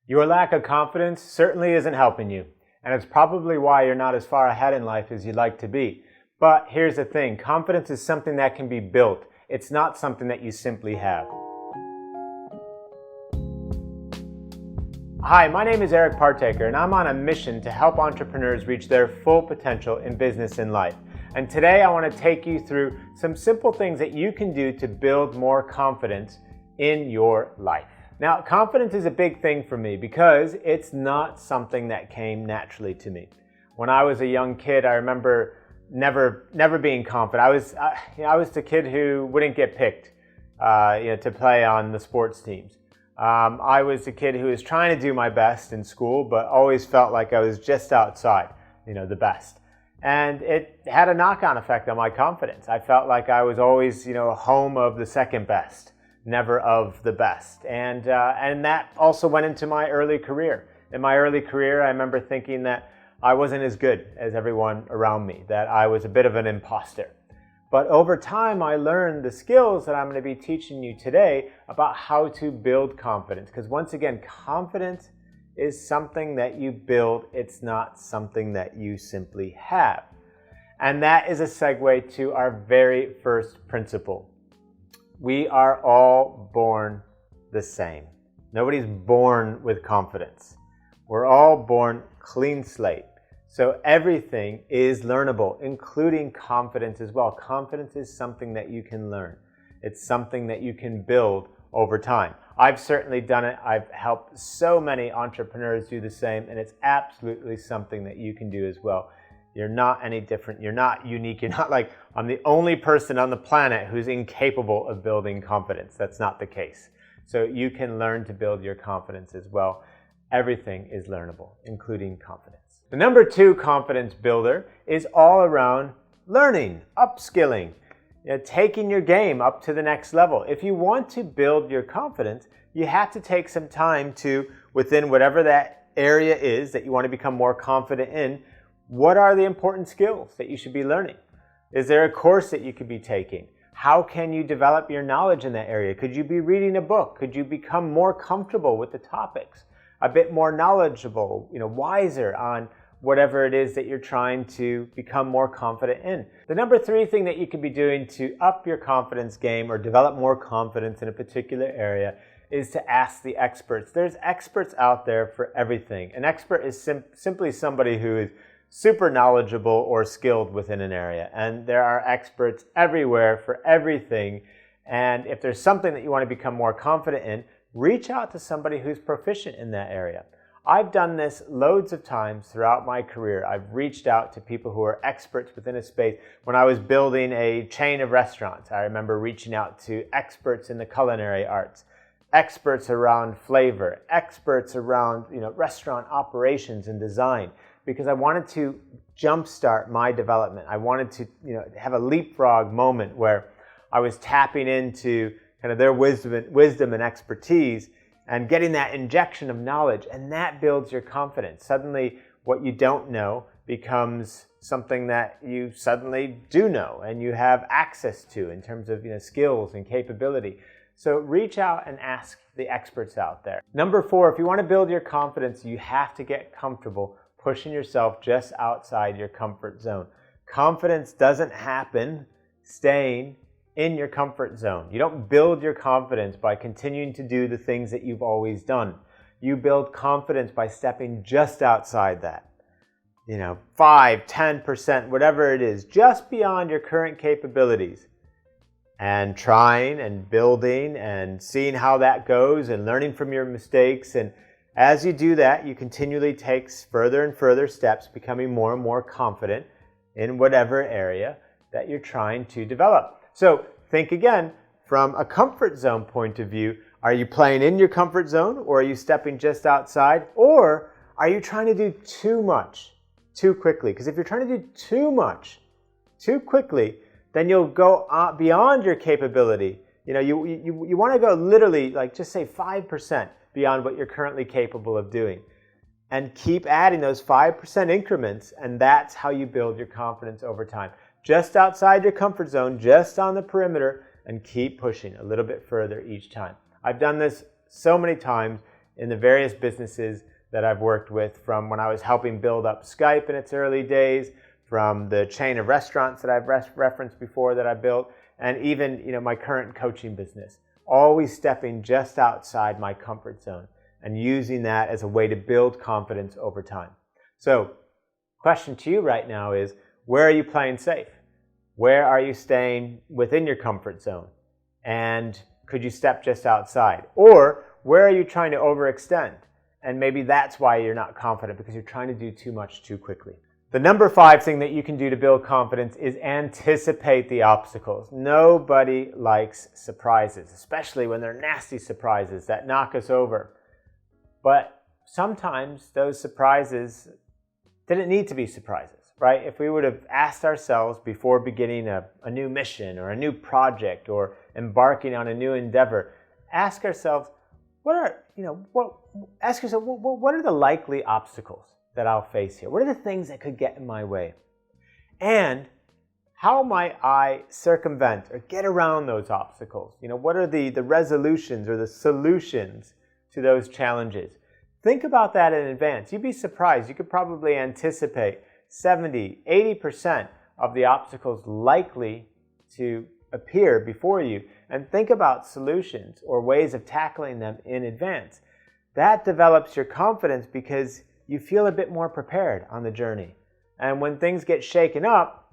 Your lack of confidence certainly isn't helping you, and it's probably why you're not as far ahead in life as you'd like to be. But here's the thing, confidence is something that can be built. It's not something that you simply have. Hi, my name is Eric Partaker, and I'm on a mission to help entrepreneurs reach their full potential in business and life. And today I want to take you through some simple things that you can do to build more confidence in your life. Now, confidence is a big thing for me because it's not something that came naturally to me. When I was a young kid, I remember never being confident. I was the kid who wouldn't get picked to play on the sports teams. I was the kid who was trying to do my best in school, but always felt like I was just outside, the best. And it had a knock-on effect on my confidence. I felt like I was always, home of the second best, never of the best. And that also went into my early career. In my early career, I remember thinking that I wasn't as good as everyone around me, that I was a bit of an imposter. But over time, I learned the skills that I'm going to be teaching you today about how to build confidence. Because once again, confidence is something that you build. It's not something that you simply have. And that is a segue to our very first principle. We are all born the same. Nobody's born with confidence. We're all born clean slate. So everything is learnable, including confidence as well. Confidence is something that you can learn. It's something that you can build over time. I've certainly done it. I've helped so many entrepreneurs do the same, and it's absolutely something that you can do as well. You're not any different. You're not unique. You're not like, I'm the only person on the planet who's incapable of building confidence. That's not the case. So you can learn to build your confidence as well. Everything is learnable, including confidence. The number 2 confidence builder is all around learning, upskilling, taking your game up to the next level. If you want to build your confidence, you have to take some time to, within whatever that area is that you want to become more confident in, what are the important skills that you should be learning? Is there a course that you could be taking? How can you develop your knowledge in that area? Could you be reading a book? Could you become more comfortable with the topics? A bit more knowledgeable, wiser on whatever it is that you're trying to become more confident in. The number 3 thing that you could be doing to up your confidence game or develop more confidence in a particular area is to ask the experts. There's experts out there for everything. An expert is simply somebody who is super knowledgeable or skilled within an area. And there are experts everywhere for everything. And if there's something that you want to become more confident in, reach out to somebody who's proficient in that area. I've done this loads of times throughout my career. I've reached out to people who are experts within a space. When I was building a chain of restaurants, I remember reaching out to experts in the culinary arts, experts around flavor, experts around restaurant operations and design, because I wanted to jumpstart my development. I wanted to have a leapfrog moment where I was tapping into kind of their wisdom and expertise and getting that injection of knowledge, and that builds your confidence. Suddenly, what you don't know becomes something that you suddenly do know and you have access to in terms of skills and capability. So reach out and ask the experts out there. Number 4, if you want to build your confidence, you have to get comfortable pushing yourself just outside your comfort zone. Confidence doesn't happen staying in your comfort zone. You don't build your confidence by continuing to do the things that you've always done. You build confidence by stepping just outside that. 5, 10%, whatever it is, just beyond your current capabilities. And trying and building and seeing how that goes and learning from your mistakes. And as you do that, you continually take further and further steps, becoming more and more confident in whatever area that you're trying to develop. So think again, from a comfort zone point of view, are you playing in your comfort zone, or are you stepping just outside, or are you trying to do too much too quickly? Because if you're trying to do too much too quickly, then you'll go beyond your capability. You want to go literally, just say 5% beyond what you're currently capable of doing. And keep adding those 5% increments, and that's how you build your confidence over time. Just outside your comfort zone, just on the perimeter, and keep pushing a little bit further each time. I've done this so many times. in the various businesses that I've worked with, from when I was helping build up Skype in its early days, from the chain of restaurants that I've referenced before that I built, and even my current coaching business. Always stepping just outside my comfort zone and using that as a way to build confidence over time. So, question to you right now is, where are you playing safe? Where are you staying within your comfort zone? And could you step just outside? Or where are you trying to overextend? And maybe that's why you're not confident, because you're trying to do too much too quickly. The number 5 thing that you can do to build confidence is anticipate the obstacles. Nobody likes surprises, especially when they're nasty surprises that knock us over. But sometimes those surprises didn't need to be surprises, right? If we would have asked ourselves before beginning a new mission or a new project or embarking on a new endeavor, ask ourselves, what are the likely obstacles that I'll face here? What are the things that could get in my way? And how might I circumvent or get around those obstacles? What are the resolutions or the solutions to those challenges? Think about that in advance. You'd be surprised. You could probably anticipate 70, 80% of the obstacles likely to appear before you, and think about solutions or ways of tackling them in advance. That develops your confidence because you feel a bit more prepared on the journey. And when things get shaken up,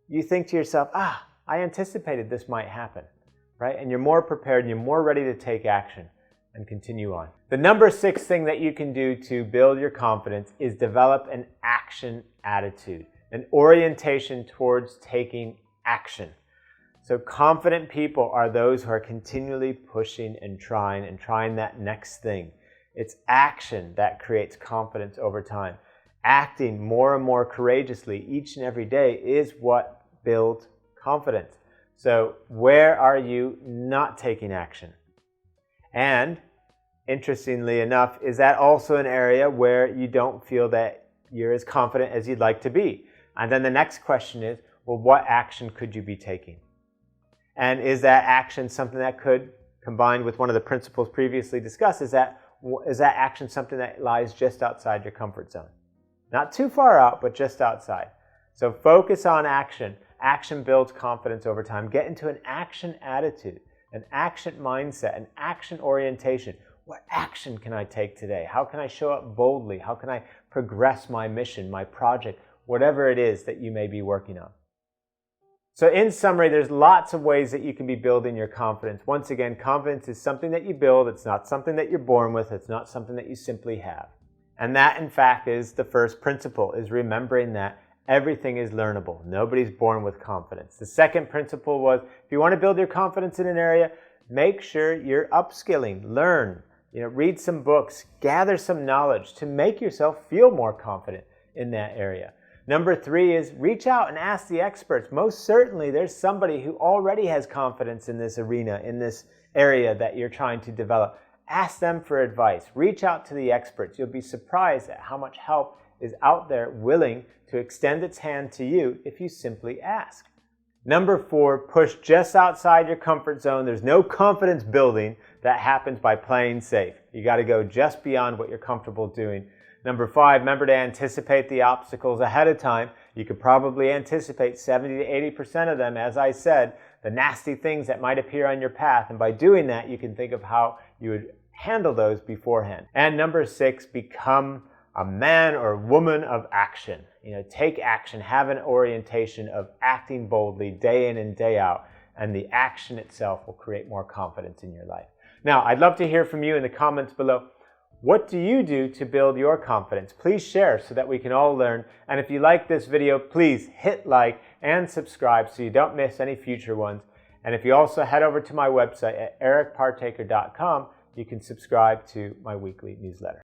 you think to yourself, I anticipated this might happen, right? And you're more prepared and you're more ready to take action and continue on. The number 6 thing that you can do to build your confidence is develop an action attitude, an orientation towards taking action. So confident people are those who are continually pushing and trying that next thing. It's action that creates confidence over time. Acting more and more courageously each and every day is what builds confidence. So where are you not taking action? And interestingly enough, is that also an area where you don't feel that you're as confident as you'd like to be? And then the next question is, well, what action could you be taking? And is that action something that could, combined with one of the principles previously discussed, is that action something that lies just outside your comfort zone? Not too far out, but just outside. So focus on action. Action builds confidence over time. Get into an action attitude, an action mindset, an action orientation. What action can I take today? How can I show up boldly? How can I progress my mission, my project, whatever it is that you may be working on? So in summary, there's lots of ways that you can be building your confidence. Once again, confidence is something that you build. It's not something that you're born with. It's not something that you simply have. And that, in fact, is the first principle, is remembering that everything is learnable. Nobody's born with confidence. The second principle was, if you want to build your confidence in an area, make sure you're upskilling, learn, read some books, gather some knowledge to make yourself feel more confident in that area. Number 3 is reach out and ask the experts. Most certainly there's somebody who already has confidence in this arena, in this area that you're trying to develop. Ask them for advice. Reach out to the experts. You'll be surprised at how much help is out there willing to extend its hand to you if you simply ask. Number 4, push just outside your comfort zone. There's no confidence building that happens by playing safe. You got to go just beyond what you're comfortable doing. Number 5, remember to anticipate the obstacles ahead of time. You could probably anticipate 70 to 80% of them, as I said, the nasty things that might appear on your path. And by doing that, you can think of how you would handle those beforehand. And number 6, become a man or woman of action. Take action, have an orientation of acting boldly day in and day out, and the action itself will create more confidence in your life. Now, I'd love to hear from you in the comments below. What do you do to build your confidence? Please share so that we can all learn. And if you like this video, please hit like and subscribe so you don't miss any future ones. And if you also head over to my website at ericpartaker.com, you can subscribe to my weekly newsletter.